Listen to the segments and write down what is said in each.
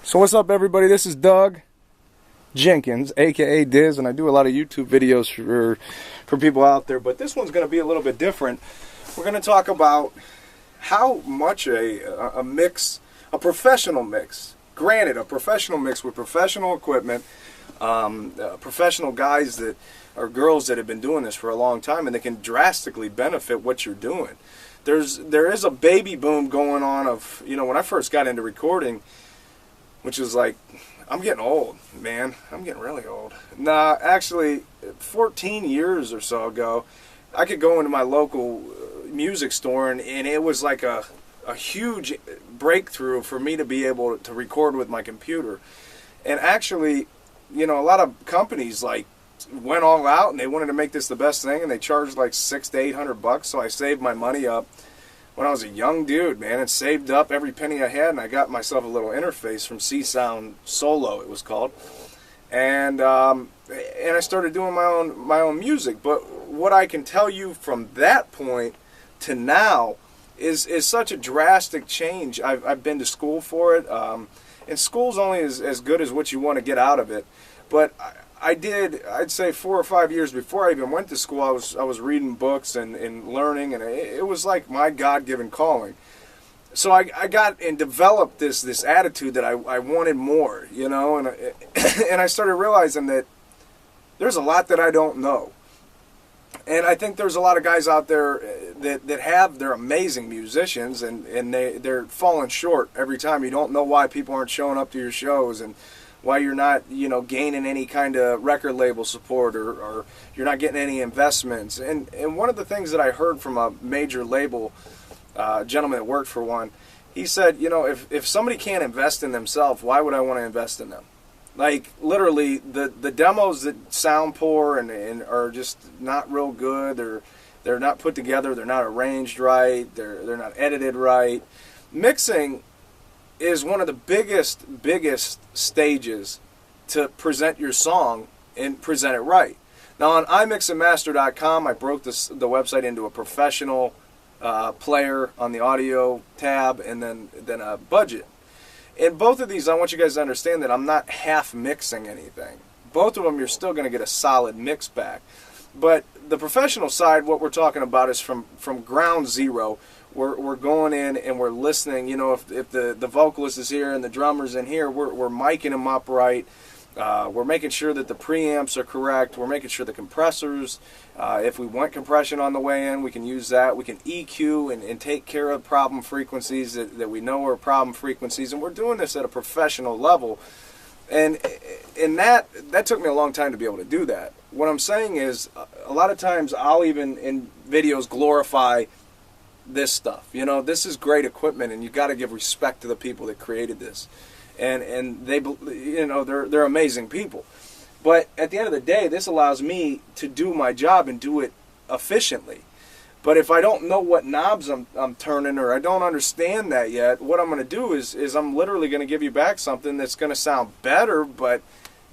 So what's up, everybody? This is Doug Jenkins, aka Diz, and I do a lot of YouTube videos for people out there, but this one's going to be a little bit different. We're going to talk about how much a mix, a professional mix, granted a professional mix with professional equipment, professional guys that or girls that have been doing this for a long time, and they can drastically benefit what you're doing. There is a baby boom going on of, when I first got into recording, which is like, I'm getting old, man. I'm getting really old. Nah, actually, 14 years or so ago, I could go into my local music store, and it was like a huge breakthrough for me to be able to record with my computer. And actually, a lot of companies like went all out, and they wanted to make this the best thing, and they charged like $600 to $800. So I saved my money up when I was a young dude, man, and saved up every penny I had, and I got myself a little interface from C-Sound Solo, it was called, and I started doing my own music. But what I can tell you from that point to now is such a drastic change. I've been to school for it, and school's only as good as what you want to get out of it. But I'd say 4 or 5 years before I even went to school, I was reading books and learning, and it was like my God-given calling. So I got and developed this attitude that I wanted more, and and I started realizing that there's a lot that I don't know. And I think there's a lot of guys out there they're amazing musicians, and they're falling short every time. You don't know why people aren't showing up to your shows, and why you're not, gaining any kind of record label support, or you're not getting any investments. And one of the things that I heard from a major label gentleman that worked for one, he said, if somebody can't invest in themselves, why would I want to invest in them? Like, literally, the demos that sound poor and are just not real good, they're not put together, they're not arranged right, they're not edited right. Mixing is one of the biggest stages to present your song and present it right. Now on iMixandMaster.com, I broke the website into a professional player on the audio tab, and then a budget. In both of these, I want you guys to understand that I'm not half mixing anything. Both of them, you're still going to get a solid mix back. But the professional side, what we're talking about is from ground zero. We're going in and we're listening. If the vocalist is here and the drummer's in here, we're miking them up right. We're making sure that the preamps are correct. We're making sure the compressors, if we want compression on the way in, we can use that. We can EQ and take care of problem frequencies that we know are problem frequencies. And we're doing this at a professional level. And that took me a long time to be able to do that. What I'm saying is, a lot of times I'll even in videos glorify this stuff. This is great equipment, and you got to give respect to the people that created this, and they, they're amazing people. But at the end of the day, this allows me to do my job and do it efficiently. But if I don't know what knobs I'm turning, or I don't understand that yet, what I'm going to do is I'm literally going to give you back something that's going to sound better, but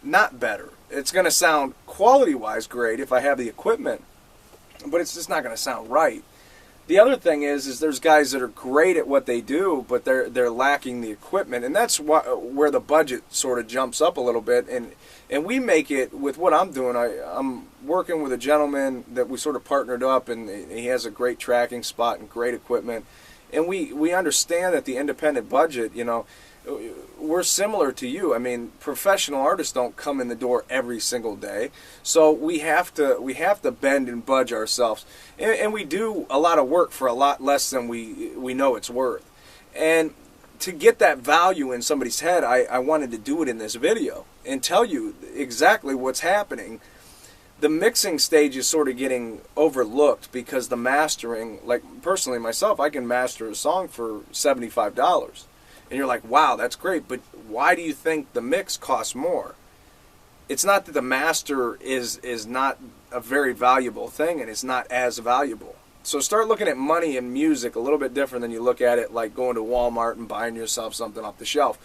not better. It's going to sound quality-wise great if I have the equipment, but it's just not going to sound right. The other thing is there's guys that are great at what they do, but they're lacking the equipment, and that's where the budget sort of jumps up a little bit. And we make it with what I'm doing. I'm working with a gentleman that we sort of partnered up, and he has a great tracking spot and great equipment. And we understand that the independent budget, we're similar to you. I mean, professional artists don't come in the door every single day, so we have to bend and budge ourselves, and we do a lot of work for a lot less than we know it's worth. And to get that value in somebody's head, I wanted to do it in this video and tell you exactly what's happening. The mixing stage is sort of getting overlooked because the mastering, like personally myself, I can master a song for $75. And you're like, wow, that's great, but why do you think the mix costs more? It's not that the master is not a very valuable thing, and it's not as valuable. So start looking at money and music a little bit different than you look at it like going to Walmart and buying yourself something off the shelf.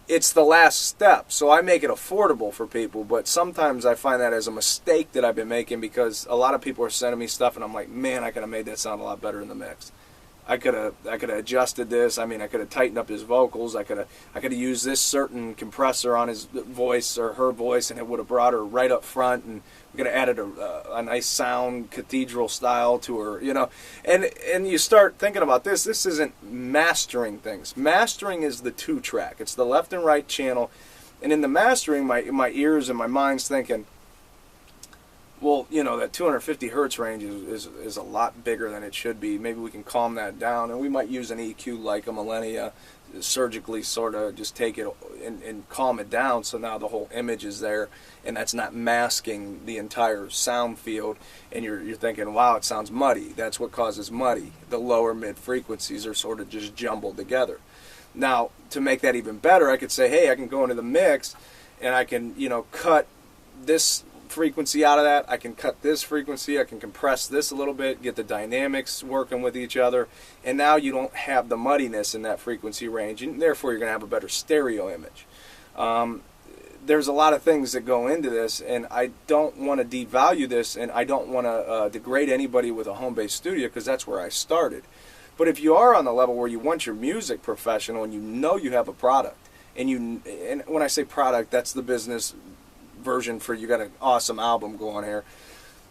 It's the last step, so I make it affordable for people, but sometimes I find that as a mistake that I've been making, because a lot of people are sending me stuff, and I'm like, man, I could have made that sound a lot better in the mix. I could have adjusted this. I mean, I could have tightened up his vocals. I could have used this certain compressor on his voice or her voice, and it would have brought her right up front, and we could have added a nice sound, cathedral style to her, you know. And you start thinking about this. This isn't mastering things. Mastering is the 2-track. It's the left and right channel. And in the mastering, my ears and my mind's thinking, well, you know, that 250 hertz range is a lot bigger than it should be. Maybe we can calm that down, and we might use an EQ like a Millennia, surgically sort of just take it and calm it down, so now the whole image is there, and that's not masking the entire sound field, and you're thinking, wow, it sounds muddy. That's what causes muddy. The lower mid frequencies are sort of just jumbled together. Now, to make that even better, I could say, hey, I can go into the mix, and I can, you know, cut this frequency out of that. I can cut this frequency. I can compress this a little bit, get the dynamics working with each other, and now you don't have the muddiness in that frequency range, and therefore you're going to have a better stereo image. There's a lot of things that go into this, and I don't want to devalue this, and I don't want to degrade anybody with a home-based studio, because that's where I started. But if you are on the level where you want your music professional and you know you have a product, and when I say product, that's the business version for you got an awesome album going here,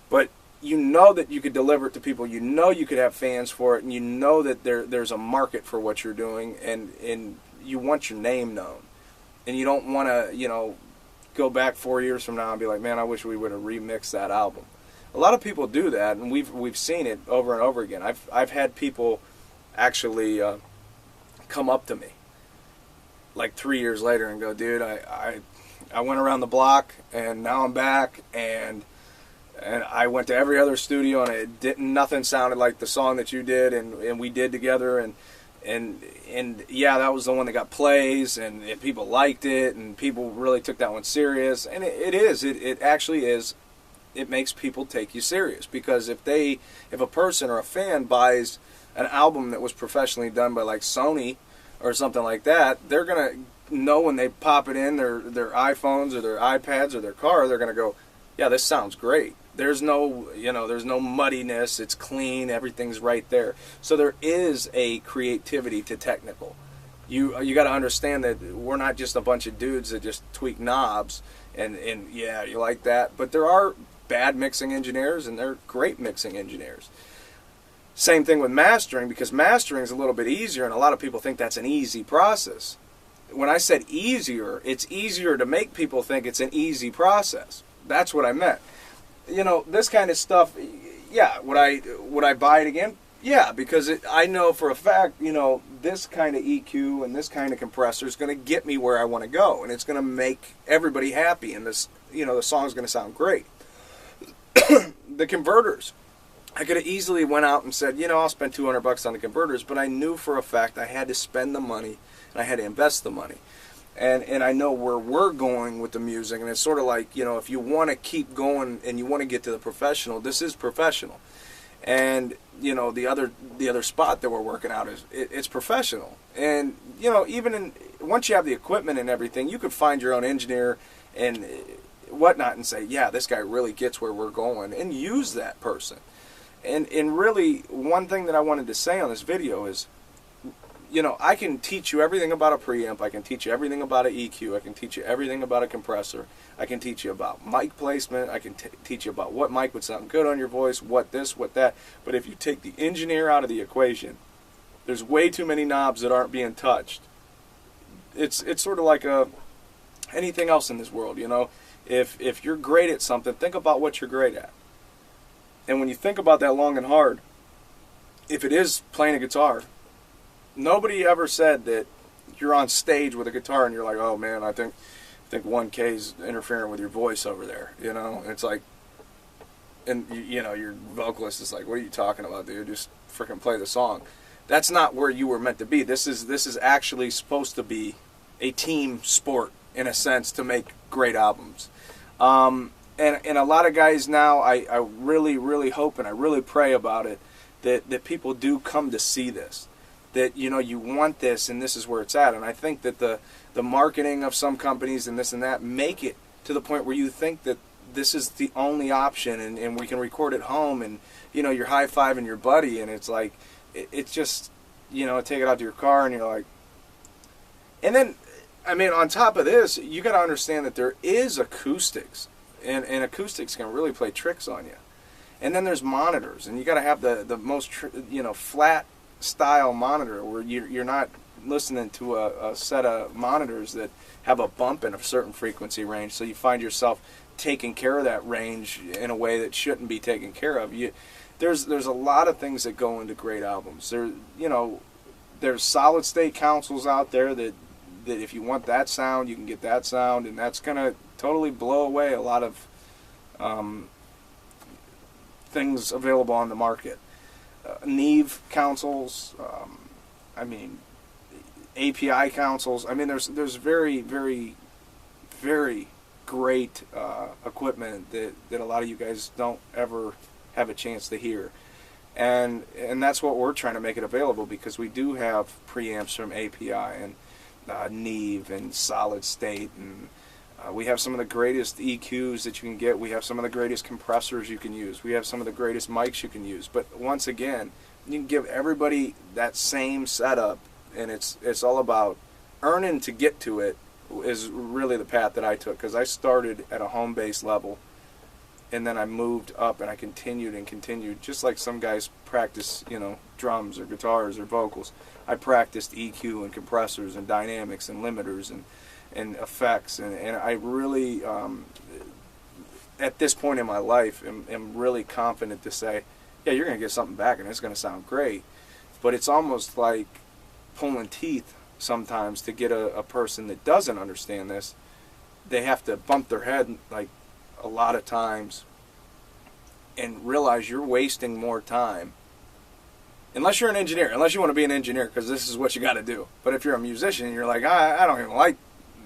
but you know that you could deliver it to people, you know you could have fans for it, and you know that there's a market for what you're doing, and you want your name known, and you don't want to, you know, go back 4 years from now and be like, man, I wish we would have remixed that album. A lot of people do that, and we've seen it over and over again. I've had people actually come up to me like 3 years later and go, dude, I went around the block, and now I'm back, and I went to every other studio, and nothing sounded like the song that you did, and we did together, and yeah, that was the one that got plays, and people liked it, and people really took that one serious, and it actually is. It makes people take you serious, because if a person or a fan buys an album that was professionally done by like Sony or something like that, they're gonna know when they pop it in their iPhones or their iPads or their car, they're gonna go, yeah, this sounds great. There's no muddiness. It's clean. Everything's right there. So there is a creativity to technical. You got to understand that we're not just a bunch of dudes that just tweak knobs and yeah, you like that. But there are bad mixing engineers, and they're great mixing engineers. Same thing with mastering, because mastering is a little bit easier, and a lot of people think that's an easy process. When I said easier, it's easier to make people think it's an easy process. That's what I meant. You know, this kind of stuff, yeah, would I buy it again? Yeah, because I know for a fact, you know, this kind of EQ and this kind of compressor is going to get me where I want to go, and it's going to make everybody happy, and this, you know, the song's going to sound great. The converters, I could have easily went out and said, you know, I'll spend $200 on the converters, but I knew for a fact I had to spend the money and I had to invest the money. And I know where we're going with the music, and it's sort of like, you know, if you want to keep going and you want to get to the professional, this is professional. And, you know, the other spot that we're working out is it's professional. And, you know, once you have the equipment and everything, you can find your own engineer and whatnot and say, yeah, this guy really gets where we're going, and use that person. And really, one thing that I wanted to say on this video is, you know, I can teach you everything about a preamp, I can teach you everything about an EQ, I can teach you everything about a compressor, I can teach you about mic placement, I can teach you about what mic would sound good on your voice, what this, what that, but if you take the engineer out of the equation, there's way too many knobs that aren't being touched. It's sort of like anything else in this world, you know. If you're great at something, think about what you're great at. And when you think about that long and hard, if it is playing a guitar, nobody ever said that you're on stage with a guitar and you're like, oh man, I think 1K's interfering with your voice over there, you know. And it's like, and you know, your vocalist is like, what are you talking about, dude? Just freaking play the song. That's not where you were meant to be. This is actually supposed to be a team sport, in a sense, to make great albums. And a lot of guys now, I really, really hope and I really pray about it, that people do come to see this. That, you know, you want this, and this is where it's at. And I think that the marketing of some companies and this and that make it to the point where you think that this is the only option, and we can record at home, and, you know, you're high-fiving your buddy, and it's like, it's just, you know, take it out to your car and you're like, and then, I mean, on top of this, you got to understand that there is acoustics, and acoustics can really play tricks on you. And then there's monitors, and you got to have the most, you know, flat style monitor where you're not listening to a set of monitors that have a bump in a certain frequency range, so you find yourself taking care of that range in a way that shouldn't be taken care of. There's a lot of things that go into great albums. You know, there's solid state consoles out there that if you want that sound, you can get that sound, and that's gonna totally blow away a lot of things available on the market. MOV consoles, I mean, API consoles. I mean, there's very, very, very great equipment that a lot of you guys don't ever have a chance to hear, and that's what we're trying to make it available, because we do have preamps from API and MOV and solid state, and we have some of the greatest EQs that you can get. We have some of the greatest compressors you can use. We have some of the greatest mics you can use. But once again, you can give everybody that same setup, and it's all about earning to get to it is really the path that I took, because I started at a home base level, and then I moved up, and I continued and continued, just like some guys practice, you know, drums or guitars or vocals. I practiced EQ and compressors and dynamics and limiters and effects, and I really, at this point in my life, am really confident to say, yeah, you're going to get something back, and it's going to sound great. But it's almost like pulling teeth sometimes to get a person that doesn't understand this. They have to bump their head like a lot of times and realize you're wasting more time. Unless you're an engineer, unless you want to be an engineer, because this is what you got to do. But if you're a musician and you're like, I don't even like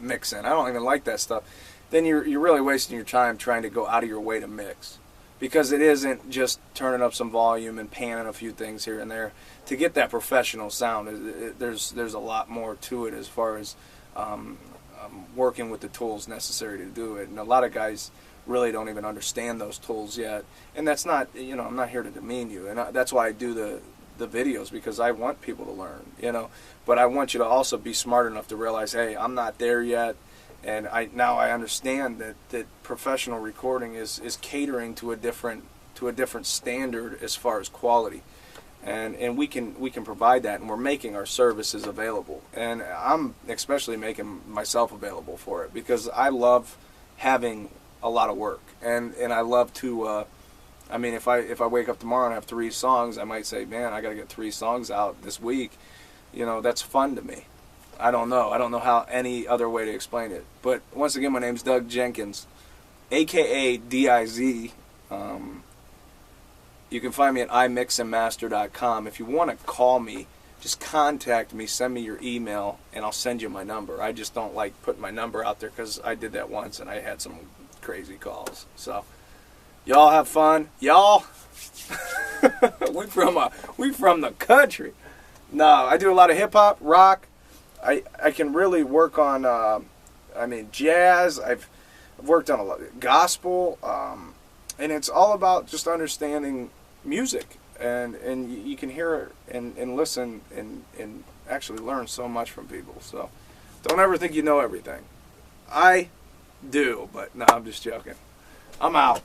mixing, I don't even like that stuff, then you're really wasting your time trying to go out of your way to mix. Because it isn't just turning up some volume and panning a few things here and there. To get that professional sound, there's a lot more to it as far as working with the tools necessary to do it. And a lot of guys really don't even understand those tools yet. And that's not, you know, I'm not here to demean you. And that's why I do the videos, because I want people to learn, you know. But I want you to also be smart enough to realize, hey, I'm not there yet. And now I understand that professional recording is catering to a different standard as far as quality, and we can provide that, and we're making our services available, and I'm especially making myself available for it, because I love having a lot of work, and I love to. I mean, if I wake up tomorrow and have 3 songs, I might say, man, I got to get 3 songs out this week. You know, that's fun to me. I don't know how any other way to explain it. But once again, my name's Doug Jenkins, aka DIZ. You can find me at imixandmaster.com. If you want to call me, just contact me, send me your email, and I'll send you my number. I just don't like putting my number out there, because I did that once and I had some crazy calls. So y'all have fun, y'all. we from the country. No, I do a lot of hip hop, rock. I can really work on, I mean, jazz. I've worked on a lot of gospel, and it's all about just understanding music, and you can hear and listen and actually learn so much from people. So don't ever think you know everything. I do, but no, I'm just joking. I'm out.